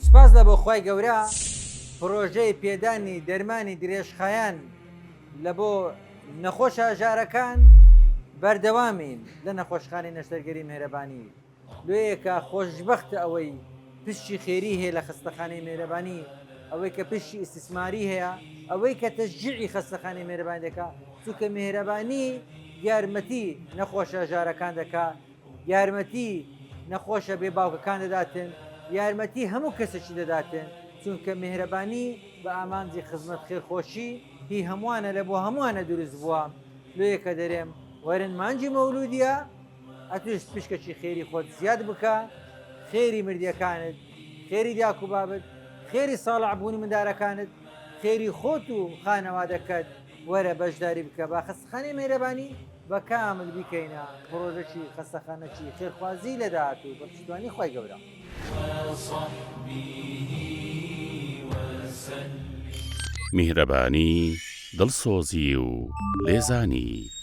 سپاس لە بۆ خی گەورە پرۆژەی پێدانی دەرمانی درێژخایان لە بۆ نەخۆش ئاژارەکان بەردەوامین لە نەخۆشخانەی نەشتەرگەری میهرەبانی. لێیەکە خۆشبەختە ئەوەی پشتی خێری هەیە لە خستەخانەی میهرەبانی، ئەوەی کە پشتی ئیسیسماری هەیە، ئەوەی کە تەشجیعی خستەخانەی میهرەبانی دەکا، چونکە میهرەبانی یارمەتی نەخۆش ئاژارەکان دەکا، یارمەتی نەخۆشە بێ باوکەکان دەداتن، یارمەتی هەموو کەسێکی دەداتن، چونکە میهرەبانی بە ئامانجی خزمەت خێرخۆشی هی هەمووانە لە بۆ هەمووانە دروست بووە. لێیەکە دەرێم وەرن مانجی مەولودیە، ئەتوش پشکەکی خێری خۆت زیاد بکە، خێری مردیەکانت، خێری دیاک و بابت، خێری ساڵحبوونی مندارەکانت، خێری خۆت و خانەوادەکەت وەرە بەشداری بکە بە خستەخانەی میهرەبانی بە کامل بیکەینە پرۆژەی خستەخانەکی خێرخوازی لە داهات و بە پشتیوانی خی گەورە. میهرەبانی دڵسۆزی و لێزانی.